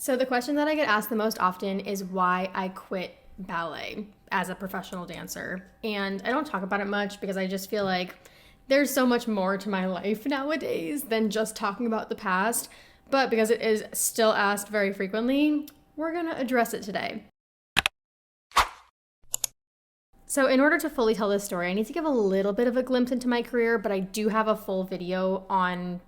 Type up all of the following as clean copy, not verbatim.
So the question that I get asked the most often is why I quit ballet as a professional dancer. And I don't talk about it much because I just feel like there's so much more to my life nowadays than just talking about the past. But because it is still asked very frequently, we're gonna address it today. So in order to fully tell this story, I need to give a little bit of a glimpse into my career, but I do have a full video on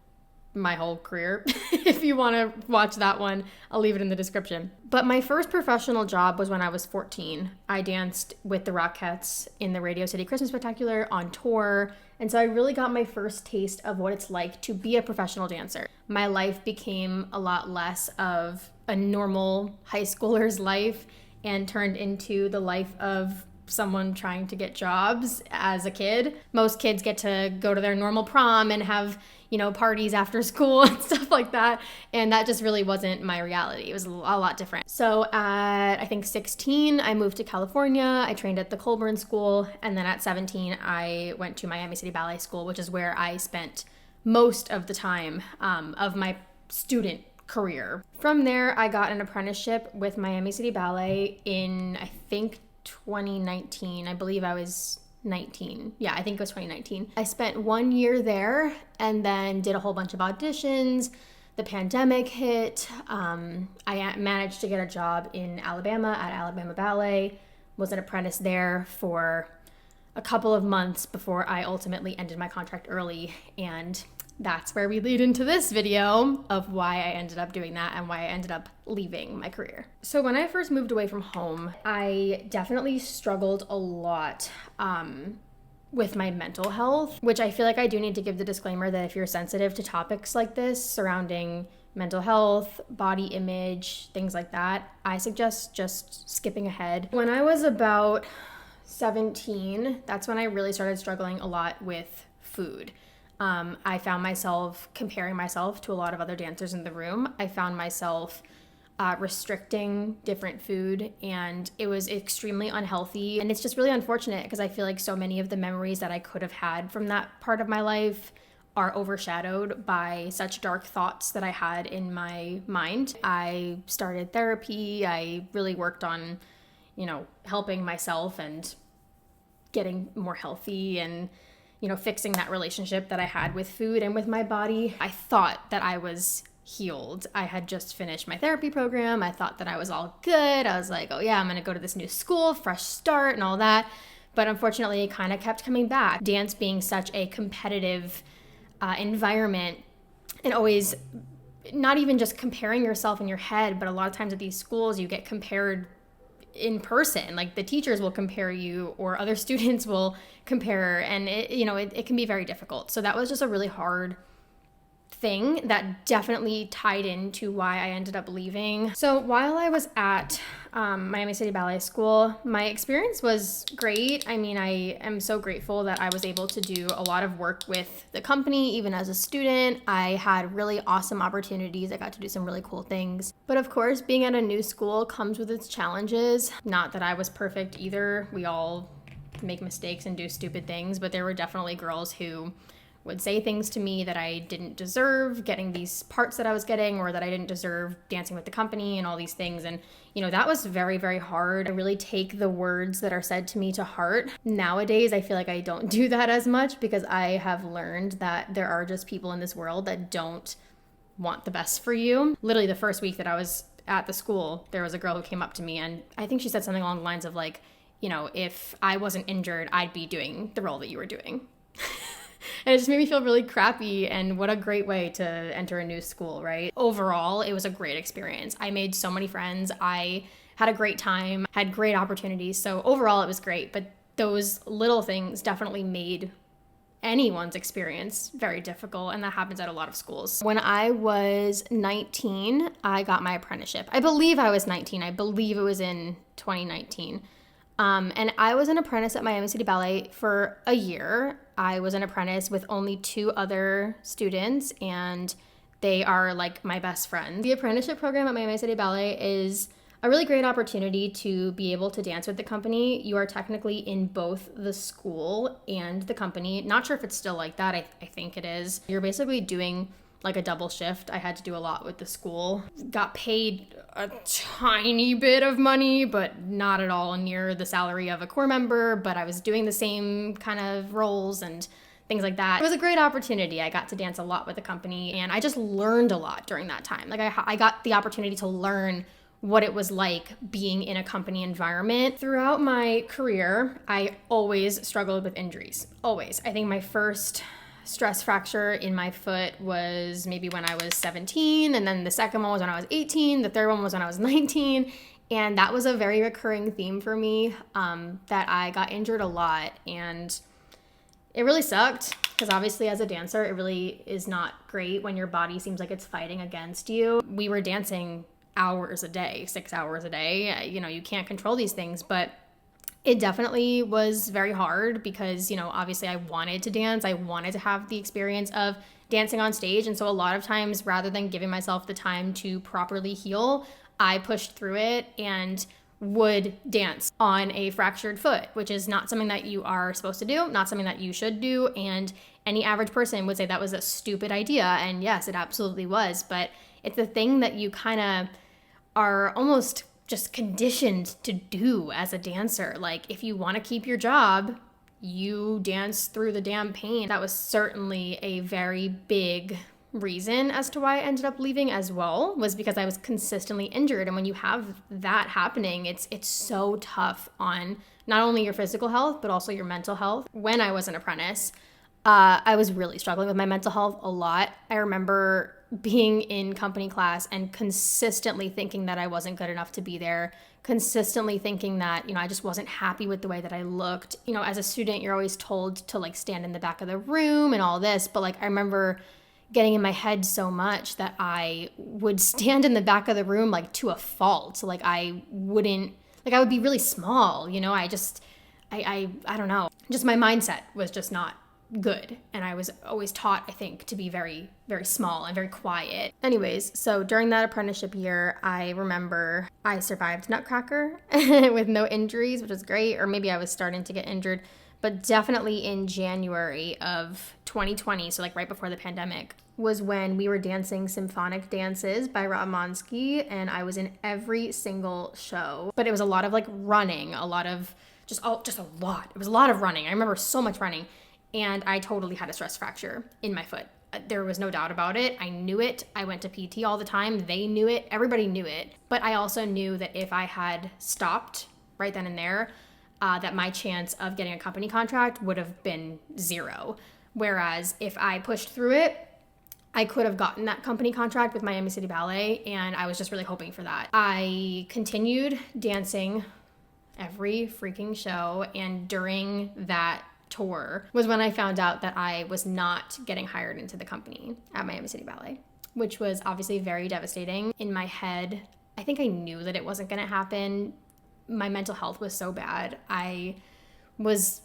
my whole career. If you want to watch that one, I'll leave it in the description. But my first professional job was when I was 14. I danced with the Rockettes in the Radio City Christmas Spectacular on tour. And so I really got my first taste of what it's like to be a professional dancer. My life became a lot less of a normal high schooler's life and turned into the life of someone trying to get jobs as a kid. Most kids get to go to their normal prom and have, parties after school and stuff like that. And that just really wasn't my reality. It was a lot different. So at, I think 16, I moved to California. I trained at the Colburn School. And then at 17, I went to Miami City Ballet School, which is where I spent most of the time of my student career. From there, I got an apprenticeship with Miami City Ballet in, I think, 2019. I believe I was 19. Yeah, I think it was 2019. I spent 1 year there and then did a whole bunch of auditions. The pandemic hit. I managed to get a job in Alabama at Alabama Ballet, was an apprentice there for a couple of months before I ultimately ended my contract early. And that's where we lead into this video of why I ended up doing that and why I ended up leaving my career. So when I first moved away from home, I definitely struggled a lot with my mental health, which I feel like I do need to give the disclaimer that if you're sensitive to topics like this surrounding mental health, body image, things like that, I suggest just skipping ahead. When I was about 17, that's when I really started struggling a lot with food. I found myself comparing myself to a lot of other dancers in the room. I found myself restricting different food, and it was extremely unhealthy. And it's just really unfortunate because I feel like so many of the memories that I could have had from that part of my life are overshadowed by such dark thoughts that I had in my mind. I started therapy. I really worked on, helping myself and getting more healthy and fixing that relationship that I had with food and with my body. I thought that I was healed. I had just finished my therapy program. I thought that I was all good. I was like, oh yeah, I'm gonna go to this new school, fresh start and all that. But unfortunately, it kind of kept coming back. Dance being such a competitive environment, and always not even just comparing yourself in your head, but a lot of times at these schools, you get compared in person. Like the teachers will compare you or other students will compare, and it can be very difficult. So that was just a really hard thing that definitely tied into why I ended up leaving. So while I was at Miami City Ballet School, my experience was great. I mean, I am so grateful that I was able to do a lot of work with the company, even as a student. I had really awesome opportunities. I got to do some really cool things. But of course, being at a new school comes with its challenges. Not that I was perfect either. We all make mistakes and do stupid things, but there were definitely girls who would say things to me that I didn't deserve getting these parts that I was getting, or that I didn't deserve dancing with the company and all these things. And, that was very, very hard. I really take the words that are said to me to heart. Nowadays, I feel like I don't do that as much because I have learned that there are just people in this world that don't want the best for you. Literally the first week that I was at the school, there was a girl who came up to me, and I think she said something along the lines of like, if I wasn't injured, I'd be doing the role that you were doing. And it just made me feel really crappy, and what a great way to enter a new school, right? Overall, it was a great experience. I made so many friends. I had a great time, had great opportunities. So overall, it was great. But those little things definitely made anyone's experience very difficult, and that happens at a lot of schools. When I was 19, I got my apprenticeship. I believe I was 19. I believe it was in 2019. And I was an apprentice at Miami City Ballet for a year. I was an apprentice with only 2 other students, and they are like my best friends. The apprenticeship program at Miami City Ballet is a really great opportunity to be able to dance with the company. You are technically in both the school and the company. Not sure if it's still like that. I think it is. You're basically doing like a double shift. I had to do a lot with the school. Got paid a tiny bit of money, but not at all near the salary of a corps member, but I was doing the same kind of roles and things like that. It was a great opportunity. I got to dance a lot with the company, and I just learned a lot during that time. Like I got the opportunity to learn what it was like being in a company environment. Throughout my career, I always struggled with injuries. Always. I think my first stress fracture in my foot was maybe when I was 17, and then the second one was when I was 18, the third one was when I was 19, and that was a very recurring theme for me, that I got injured a lot, and it really sucked, because obviously as a dancer, it really is not great when your body seems like it's fighting against you. We were dancing hours a day, 6 hours a day. You know, you can't control these things, but it definitely was very hard because, you know, obviously I wanted to dance. I wanted to have the experience of dancing on stage. And so a lot of times, rather than giving myself the time to properly heal, I pushed through it and would dance on a fractured foot, which is not something that you are supposed to do, not something that you should do. And any average person would say that was a stupid idea. And yes, it absolutely was. But it's the thing that you kind of are almost just conditioned to do as a dancer. Like, if you want to keep your job, you dance through the damn pain. That was certainly a very big reason as to why I ended up leaving as well, was because I was consistently injured. And when you have that happening, it's so tough on not only your physical health, but also your mental health. When I was an apprentice, I was really struggling with my mental health a lot. I remember being in company class and consistently thinking that I wasn't good enough to be there, consistently thinking that, you know, I just wasn't happy with the way that I looked. You know, as a student, you're always told to like stand in the back of the room and all this, but like I remember getting in my head so much that I would stand in the back of the room like to a fault. Like I would be really small, you know. I don't know. Just my mindset was just not good. And I was always taught, I think, to be very, very small and very quiet. Anyways, so during that apprenticeship year, I remember I survived Nutcracker with no injuries, which was great. Or maybe I was starting to get injured, but definitely in January of 2020, so like right before the pandemic, was when we were dancing symphonic dances by Radmansky, and I was in every single show. But it was a lot of like running, a lot of just a lot. It was a lot of running. I remember so much running. And I totally had a stress fracture in my foot. There was no doubt about it. I knew it. I went to PT all the time. They knew it. Everybody knew it. But I also knew that if I had stopped right then and there, that my chance of getting a company contract would have been zero. Whereas if I pushed through it, I could have gotten that company contract with Miami City Ballet, and I was just really hoping for that. I continued dancing every freaking show, and during that tour was when I found out that I was not getting hired into the company at Miami City Ballet, which was obviously very devastating. In my head, I think I knew that it wasn't going to happen. My mental health was so bad. I was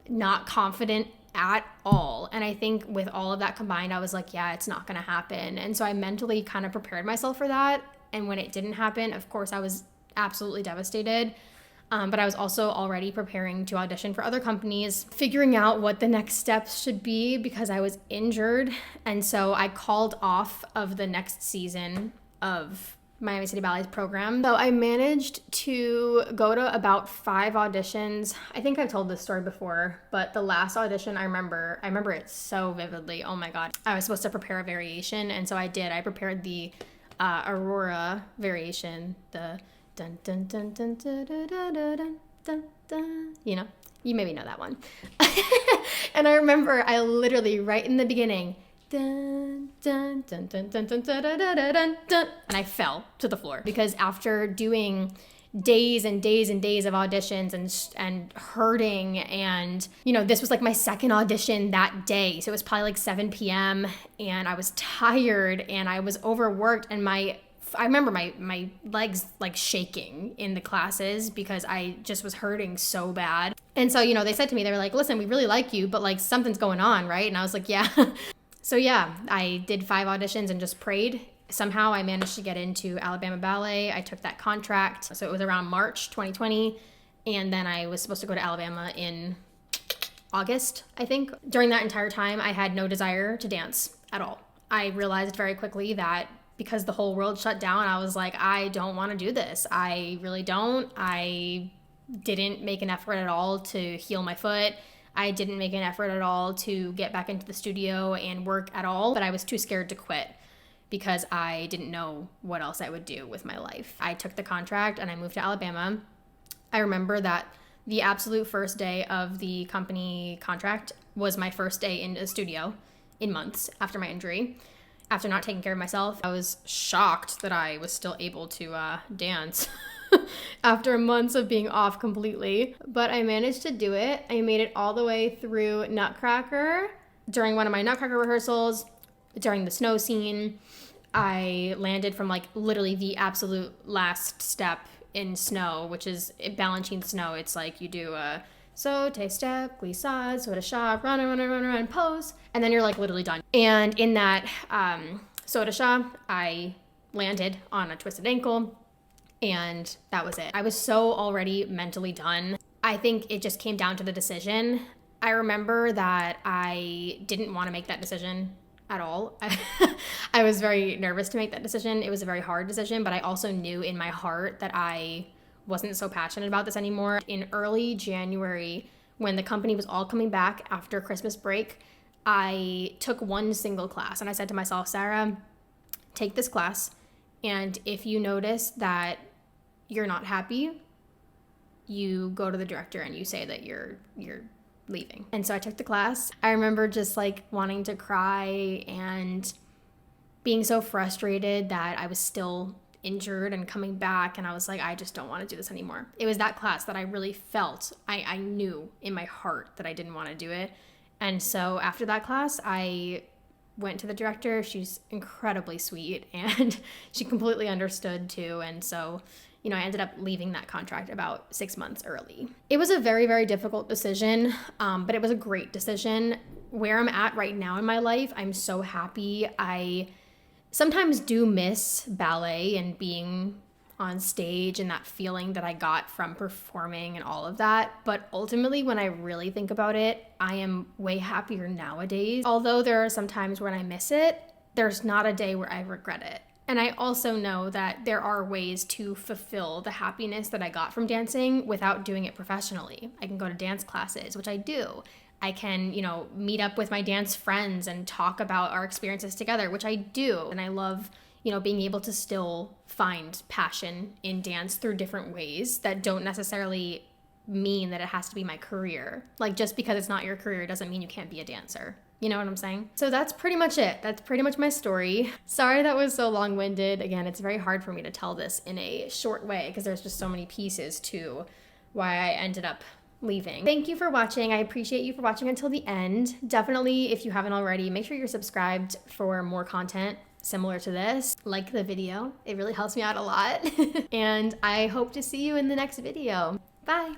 not confident at all. And I think with all of that combined, I was like, yeah, it's not going to happen. And so I mentally kind of prepared myself for that. And when it didn't happen, of course, I was absolutely devastated. But I was also already preparing to audition for other companies, figuring out what the next steps should be because I was injured. And so I called off of the next season of Miami City Ballet's program. So I managed to go to about 5 auditions. I think I've told this story before, but the last audition I remember it so vividly. Oh my God. I was supposed to prepare a variation, and so I did. I prepared the Aurora variation, the dun dun dun dun dun dun dun dun dun dun. You know, you maybe know that one. And I remember I literally right in the beginning, dun dun dun dun dun dun dun dun dun dun dun, and I fell to the floor because after doing days and days and days of auditions and hurting, and you know, this was like my second audition that day, so it was probably like 7 p.m. and I was tired and I was overworked, and I remember my legs like shaking in the classes because I just was hurting so bad. And so, you know, they said to me, they were like, listen, we really like you, but like something's going on, right? And I was like, yeah. So yeah, I did 5 auditions and just prayed. Somehow I managed to get into Alabama Ballet. I took that contract. So it was around March 2020. And then I was supposed to go to Alabama in August, I think. During that entire time, I had no desire to dance at all. I realized very quickly that because the whole world shut down, I was like, I don't want to do this. I really don't. I didn't make an effort at all to heal my foot. I didn't make an effort at all to get back into the studio and work at all, but I was too scared to quit because I didn't know what else I would do with my life. I took the contract and I moved to Alabama. I remember that the absolute first day of the company contract was my first day in the studio in months after my injury. After not taking care of myself, I was shocked that I was still able to dance after months of being off completely. But I managed to do it. I made it all the way through Nutcracker. During one of my Nutcracker rehearsals, during the snow scene, I landed from like literally the absolute last step in snow, which is balancing snow. It's like you do a saute, step, glissade, saute, shot, run, pose, and then you're like literally done. And in that saute shot, I landed on a twisted ankle, and that was it. I was so already mentally done. I think it just came down to the decision. I remember that I didn't want to make that decision at all. I was very nervous to make that decision. It was a very hard decision, but I also knew in my heart that I wasn't so passionate about this anymore. In early January, when the company was all coming back after Christmas break, I took one single class and I said to myself, Sarah, take this class, and if you notice that you're not happy, you go to the director and you say that you're leaving. And so I took the class. I remember just like wanting to cry and being so frustrated that I was still injured and coming back, and I was like, I just don't want to do this anymore. It was that class that I really felt, I knew in my heart that I didn't want to do it. And so after that class, I went to the director. She's incredibly sweet and she completely understood too. And so, you know, I ended up leaving that contract about 6 months early. It was a very, very difficult decision, but it was a great decision. Where I'm at right now in my life, I'm so happy. I sometimes do miss ballet and being on stage and that feeling that I got from performing and all of that. But ultimately, when I really think about it, I am way happier nowadays. Although there are some times when I miss it, there's not a day where I regret it. And I also know that there are ways to fulfill the happiness that I got from dancing without doing it professionally. I can go to dance classes, which I do. I can, you know, meet up with my dance friends and talk about our experiences together, which I do. And I love, you know, being able to still find passion in dance through different ways that don't necessarily mean that it has to be my career. Like, just because it's not your career doesn't mean you can't be a dancer. You know what I'm saying? So that's pretty much it. That's pretty much my story. Sorry that was so long-winded. Again, it's very hard for me to tell this in a short way because there's just so many pieces to why I ended up leaving. Thank you for watching. I appreciate you for watching until the end. Definitely, if you haven't already, make sure you're subscribed for more content similar to this. Like the video. It really helps me out a lot. And I hope to see you in the next video. Bye.